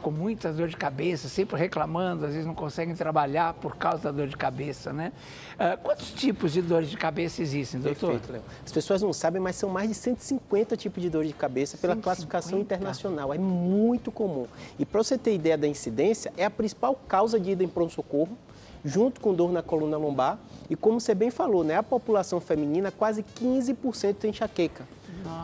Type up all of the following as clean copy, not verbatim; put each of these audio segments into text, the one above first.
com muita dor de cabeça, sempre reclamando, às vezes não conseguem trabalhar por causa da dor de cabeça, né? Quantos tipos de dor de cabeça existem, doutor? Perfeito, Léo. As pessoas não sabem, mas são mais de 150 tipos de dor de cabeça pela 150? classificação internacional. É muito comum. E para você ter ideia da incidência, é a principal causa de ida em pronto-socorro, junto com dor na coluna lombar. E como você bem falou, né, a população feminina, quase 15% tem enxaqueca,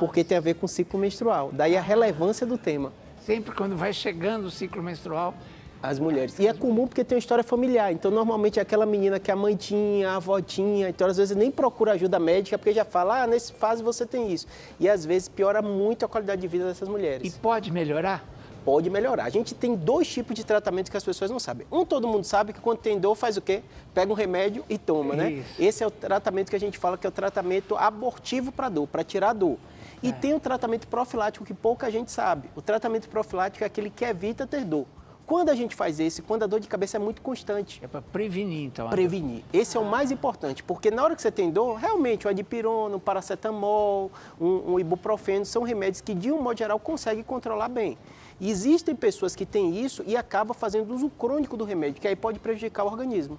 porque tem a ver com o ciclo menstrual. Daí a relevância do tema. Sempre quando vai chegando o ciclo menstrual... As mulheres. E é comum porque tem uma história familiar. Então, normalmente, é aquela menina que a mãe tinha, a avó tinha. Então, às vezes, nem procura ajuda médica porque já fala, nesse fase você tem isso. E, às vezes, piora muito a qualidade de vida dessas mulheres. E pode melhorar? Pode melhorar. A gente tem 2 tipos de tratamento que as pessoas não sabem. Todo mundo sabe que quando tem dor, faz o quê? Pega um remédio e toma, né? Isso. Esse é o tratamento que a gente fala que é o tratamento abortivo para dor, para tirar a dor. E tem o tratamento profilático que pouca gente sabe. O tratamento profilático é aquele que evita ter dor. Quando a gente faz esse, quando a dor de cabeça é muito constante. É para prevenir, então. Prevenir. Esse é o mais importante, porque na hora que você tem dor, realmente o adipirona, o paracetamol, um ibuprofeno, são remédios que, de um modo geral, conseguem controlar bem. E existem pessoas que têm isso e acabam fazendo uso crônico do remédio, que aí pode prejudicar o organismo.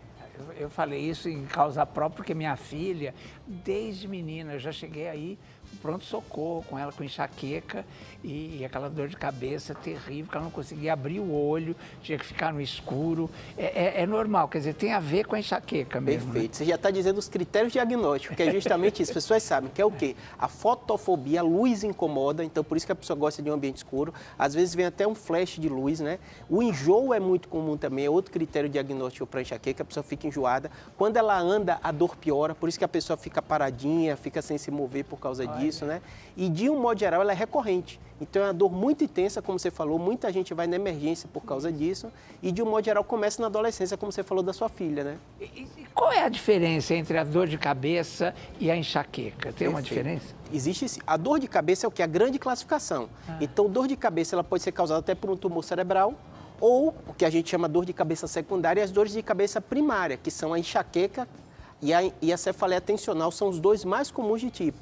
Eu falei isso em causa própria, porque minha filha, desde menina, eu já cheguei aí, pronto-socorro com ela, com enxaqueca e aquela dor de cabeça terrível, que ela não conseguia abrir o olho, tinha que ficar no escuro. É normal, quer dizer, tem a ver com a enxaqueca mesmo. Perfeito. Né? Você já está dizendo os critérios diagnósticos, que é justamente isso. As pessoas sabem que é o quê? A fotofobia, a luz incomoda, então por isso que a pessoa gosta de um ambiente escuro. Às vezes vem até um flash de luz, né? O enjoo é muito comum também, é outro critério diagnóstico para enxaqueca, a pessoa fica enjoada. Quando ela anda, a dor piora, por isso que a pessoa fica paradinha, fica sem se mover por causa disso, né? E de um modo geral, ela é recorrente. Então é uma dor muito intensa, como você falou, muita gente vai na emergência por causa disso. E de um modo geral, começa na adolescência, como você falou da sua filha, né? E qual é a diferença entre a dor de cabeça e a enxaqueca? Tem uma diferença? Existe sim. A dor de cabeça é o que? A grande classificação. Então, dor de cabeça ela pode ser causada até por um tumor cerebral, ou o que a gente chama dor de cabeça secundária e as dores de cabeça primária, que são a enxaqueca e a cefaleia tensional, são os 2 mais comuns de tipo.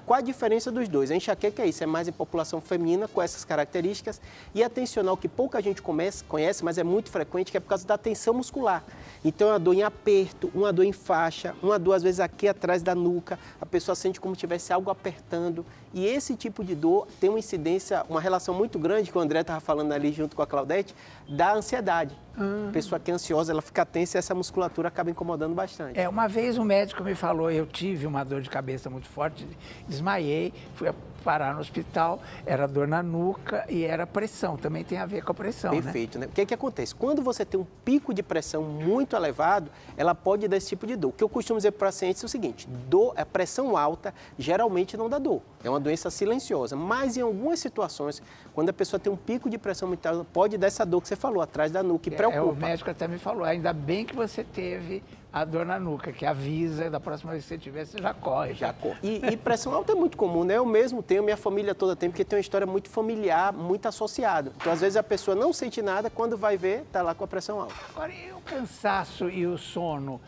Qual a diferença dos dois? A enxaqueca é isso, é mais em população feminina com essas características, e a tensional, que pouca gente conhece, mas é muito frequente, que é por causa da tensão muscular. Então, é uma dor em aperto, uma dor em faixa, uma dor às vezes aqui atrás da nuca, a pessoa sente como se tivesse algo apertando, e esse tipo de dor tem uma incidência, uma relação muito grande, que o André estava falando ali junto com a Claudete, da ansiedade. A pessoa que é ansiosa, ela fica tensa e essa musculatura acaba incomodando bastante. Uma vez um médico me falou, eu tive uma dor de cabeça muito forte, desmaiei, fui parar no hospital, era dor na nuca e era pressão, também tem a ver com a pressão, Perfeito, né? O que acontece? Quando você tem um pico de pressão muito elevado, ela pode dar esse tipo de dor. O que eu costumo dizer para os pacientes é o seguinte, a pressão alta geralmente não dá dor, é uma doença silenciosa, mas em algumas situações, quando a pessoa tem um pico de pressão muito alta, pode dar essa dor que você falou, atrás da nuca, que preocupa. O médico até me falou, ainda bem que você teve a dor na nuca, que avisa, da próxima vez que você tiver, você já corre. Já corre. E pressão alta é muito comum, né? Eu mesmo tenho, minha família toda tem, porque tem uma história muito familiar, muito associada. Então, às vezes, a pessoa não sente nada, quando vai ver, está lá com a pressão alta. Agora, e o cansaço e o sono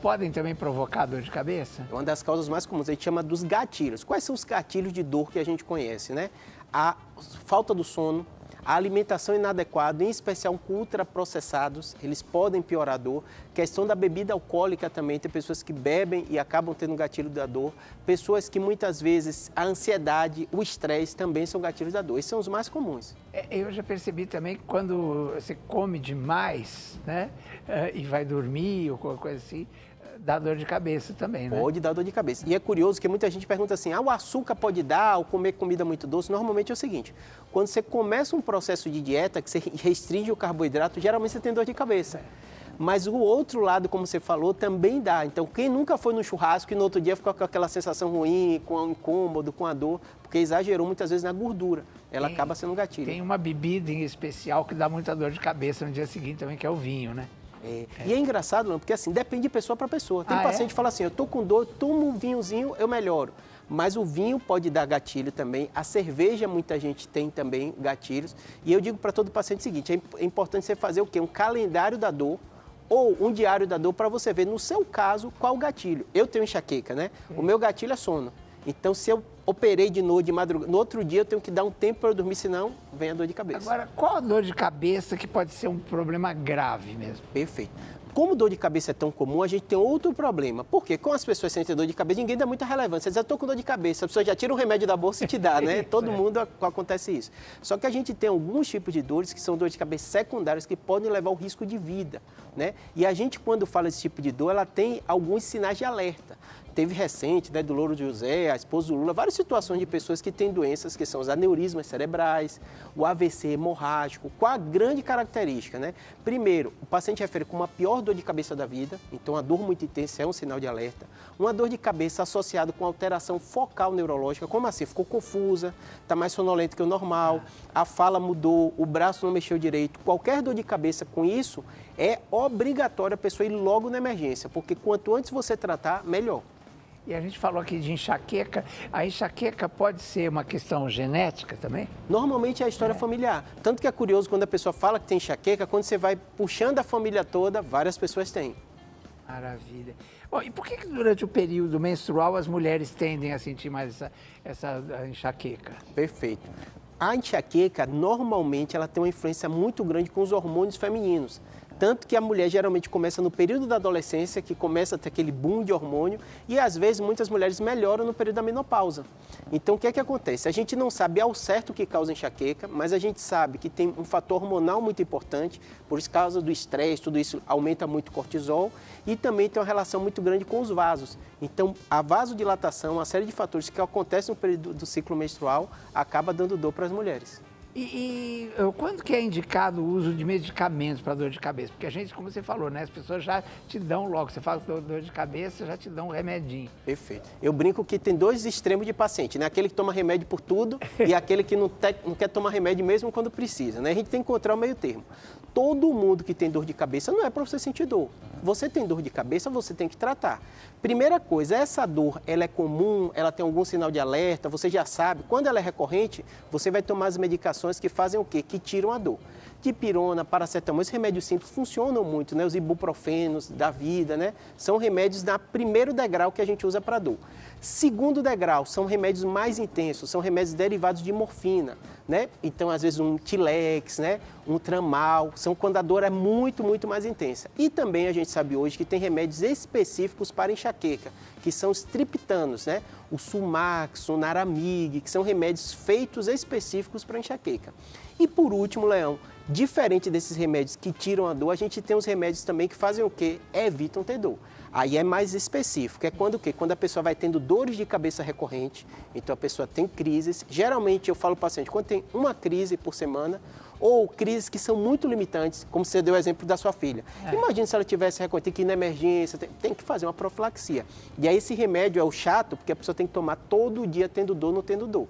podem também provocar dor de cabeça? É uma das causas mais comuns, a gente chama dos gatilhos. Quais são os gatilhos de dor que a gente conhece, né? A falta do sono, a alimentação inadequada, em especial com ultraprocessados, eles podem piorar a dor. Questão da bebida alcoólica também, tem pessoas que bebem e acabam tendo gatilho da dor. Pessoas que muitas vezes a ansiedade, o estresse também são gatilhos da dor. Esses são os mais comuns. Eu já percebi também que quando você come demais, né, e vai dormir ou qualquer coisa assim, dá dor de cabeça também, né? Pode dar dor de cabeça. E é curioso que muita gente pergunta assim, o açúcar pode dar ou comer comida muito doce? Normalmente é o seguinte, quando você começa um processo de dieta, que você restringe o carboidrato, geralmente você tem dor de cabeça. Mas o outro lado, como você falou, também dá. Então, quem nunca foi no churrasco e no outro dia ficou com aquela sensação ruim, com o incômodo, com a dor, porque exagerou muitas vezes na gordura, ela acaba sendo um gatilho. Tem uma bebida em especial que dá muita dor de cabeça no dia seguinte também, que é o vinho, né? E é engraçado, porque assim, depende de pessoa para pessoa. Tem paciente que fala assim, eu tô com dor, tomo um vinhozinho, eu melhoro. Mas o vinho pode dar gatilho também, a cerveja muita gente tem também gatilhos. E eu digo para todo paciente o seguinte, é importante você fazer o quê? Um calendário da dor ou um diário da dor para você ver, no seu caso, qual o gatilho. Eu tenho enxaqueca, né? O meu gatilho é sono. Então, se eu operei de noite, de madrugada, no outro dia eu tenho que dar um tempo para eu dormir, senão vem a dor de cabeça. Agora, qual a dor de cabeça que pode ser um problema grave mesmo? Perfeito. Como dor de cabeça é tão comum, a gente tem outro problema. Porque com as pessoas sentem dor de cabeça, ninguém dá muita relevância. Você diz, eu estou com dor de cabeça, a pessoa já tira um remédio da bolsa e te dá, né? Todo mundo acontece isso. Só que a gente tem alguns tipos de dores que são dores de cabeça secundárias que podem levar ao risco de vida, né? E a gente, quando fala desse tipo de dor, ela tem alguns sinais de alerta. Teve recente, né, do Louro José, a esposa do Lula, várias situações de pessoas que têm doenças que são os aneurismas cerebrais, o AVC hemorrágico. Qual a grande característica, né? Primeiro, o paciente refere com uma pior dor de cabeça da vida, então a dor muito intensa é um sinal de alerta. Uma dor de cabeça associada com alteração focal neurológica, como assim? Ficou confusa, está mais sonolento que o normal, a fala mudou, o braço não mexeu direito. Qualquer dor de cabeça com isso, é obrigatório a pessoa ir logo na emergência, porque quanto antes você tratar, melhor. E a gente falou aqui de enxaqueca. A enxaqueca pode ser uma questão genética também? Normalmente é a história familiar. Tanto que é curioso quando a pessoa fala que tem enxaqueca, quando você vai puxando a família toda, várias pessoas têm. Maravilha. Bom, e por que durante o período menstrual as mulheres tendem a sentir mais essa enxaqueca? Perfeito. A enxaqueca, normalmente, ela tem uma influência muito grande com os hormônios femininos. Tanto que a mulher geralmente começa no período da adolescência, que começa a ter aquele boom de hormônio, e às vezes muitas mulheres melhoram no período da menopausa. Então o que é que acontece? A gente não sabe ao certo o que causa enxaqueca, mas a gente sabe que tem um fator hormonal muito importante, por causa do estresse, tudo isso aumenta muito o cortisol, e também tem uma relação muito grande com os vasos. Então a vasodilatação, uma série de fatores que acontecem no período do ciclo menstrual, acaba dando dor para as mulheres. E quando que é indicado o uso de medicamentos para dor de cabeça? Porque a gente, como você falou, né, as pessoas já te dão logo, você fala dor de cabeça, já te dão um remedinho. Perfeito. Eu brinco que tem dois extremos de paciente, né? Aquele que toma remédio por tudo e aquele que não quer tomar remédio mesmo quando precisa, né? A gente tem que encontrar o meio termo. Todo mundo que tem dor de cabeça não é para você sentir dor. Você tem dor de cabeça, você tem que tratar. Primeira coisa, essa dor, ela é comum, ela tem algum sinal de alerta, você já sabe. Quando ela é recorrente, você vai tomar as medicações que fazem o quê? Que tiram a dor. Dipirona, paracetamol, esses remédios simples funcionam muito, né? Os ibuprofenos da vida, né? São remédios da primeiro degrau que a gente usa para dor. Segundo degrau, são remédios mais intensos, são remédios derivados de morfina, né? Então, às vezes, um Tilex, né? Um Tramal, são quando a dor é muito, muito mais intensa. E também a gente sabe hoje que tem remédios específicos para enxaqueca, que são os triptanos, né? O Sumax, o Naramig, que são remédios feitos específicos para enxaqueca. E por último, Leão, diferente desses remédios que tiram a dor, a gente tem os remédios também que fazem o quê? Evitam ter dor. Aí é mais específico, é quando o quê? Quando a pessoa vai tendo dores de cabeça recorrente, então a pessoa tem crises. Geralmente eu falo para o paciente, quando tem uma crise por semana, ou crises que são muito limitantes, como você deu o exemplo da sua filha. Imagina se ela tivesse recorrente, tem que ir na emergência, tem que fazer uma profilaxia. E aí esse remédio é o chato, porque a pessoa tem que tomar todo dia tendo dor, não tendo dor.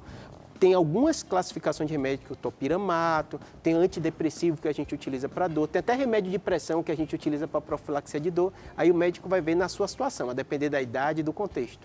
Tem algumas classificações de remédio, que o topiramato, tem antidepressivo que a gente utiliza para dor, tem até remédio de pressão que a gente utiliza para profilaxia de dor. Aí o médico vai ver na sua situação, a depender da idade e do contexto.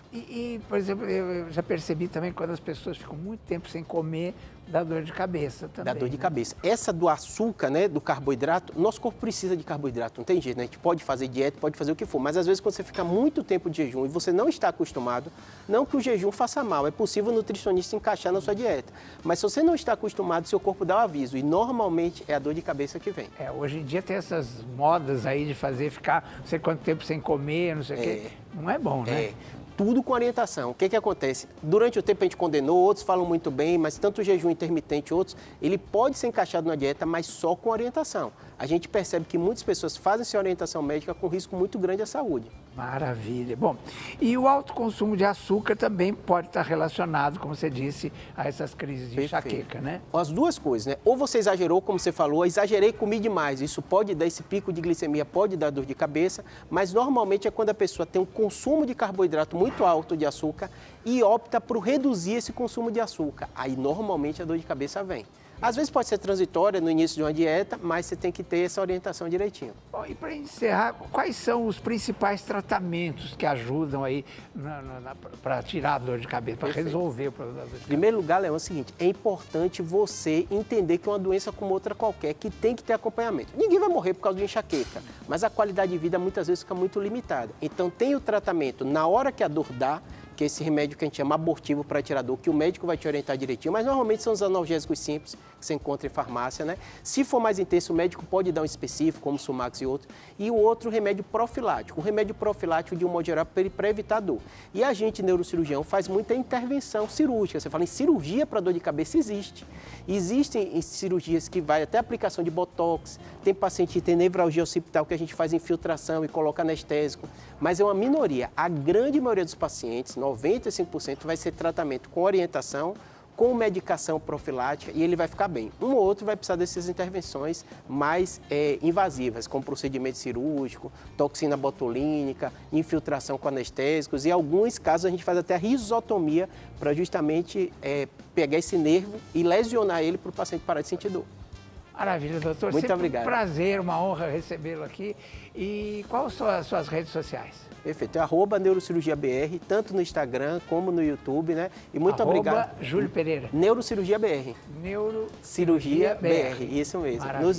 Por exemplo, eu já percebi também quando as pessoas ficam muito tempo sem comer, dá dor de cabeça também. Dá dor de cabeça. Essa do açúcar, né, do carboidrato, nosso corpo precisa de carboidrato, não tem jeito, né? A gente pode fazer dieta, pode fazer o que for, mas às vezes quando você fica muito tempo de jejum e você não está acostumado, não que o jejum faça mal, é possível o nutricionista encaixar na sua dieta, mas se você não está acostumado, seu corpo dá um aviso e normalmente é a dor de cabeça que vem. Hoje em dia tem essas modas aí de ficar não sei quanto tempo sem comer, não sei o quê. Não é bom, né? Tudo com orientação. O que acontece? Durante o tempo a gente condenou, outros falam muito bem, mas tanto o jejum intermitente, outros, ele pode ser encaixado na dieta, mas só com orientação. A gente percebe que muitas pessoas fazem essa orientação médica com risco muito grande à saúde. Maravilha. Bom, e o alto consumo de açúcar também pode estar relacionado, como você disse, a essas crises de enxaqueca, né? As duas coisas, né? Ou você exagerou, como você falou, exagerei, comi demais. Isso pode dar esse pico de glicemia, pode dar dor de cabeça, mas normalmente é quando a pessoa tem um consumo de carboidrato muito alto de açúcar e opta por reduzir esse consumo de açúcar. Aí normalmente a dor de cabeça vem. Às vezes pode ser transitória no início de uma dieta, mas você tem que ter essa orientação direitinho. Bom, e para encerrar, quais são os principais tratamentos que ajudam aí para tirar a dor de cabeça, para resolver o problema da dor de cabeça? Em primeiro lugar, Leão, é o seguinte, é importante você entender que é uma doença como outra qualquer, que tem que ter acompanhamento. Ninguém vai morrer por causa de enxaqueca, mas a qualidade de vida muitas vezes fica muito limitada. Então tem o tratamento na hora que a dor dá, que é esse remédio que a gente chama abortivo para tirar dor, que o médico vai te orientar direitinho, mas normalmente são os analgésicos simples que você encontra em farmácia, né? Se for mais intenso, o médico pode dar um específico, como o Sumax e outro. E o outro, remédio profilático. O remédio profilático, de um modo geral, para evitar dor. E a gente, neurocirurgião, faz muita intervenção cirúrgica. Você fala em cirurgia para dor de cabeça, existe. Existem cirurgias que vai até aplicação de botox, tem paciente que tem nevralgia occipital que a gente faz infiltração e coloca anestésico, mas é uma minoria. A grande maioria dos pacientes, 95%, vai ser tratamento com orientação, com medicação profilática e ele vai ficar bem. Um ou outro vai precisar dessas intervenções mais invasivas, como procedimento cirúrgico, toxina botulínica, infiltração com anestésicos e em alguns casos a gente faz até a risotomia para justamente pegar esse nervo e lesionar ele para o paciente parar de sentir dor. Maravilha, doutor. Muito sempre obrigado. Um prazer, uma honra recebê-lo aqui. E quais são as suas redes sociais? Perfeito. É @neurocirurgiabr, tanto no Instagram como no YouTube, né? E muito obrigado. Júlio Pereira. Neurocirurgia BR. Neurocirurgia BR. Isso mesmo. Maravilha. Nos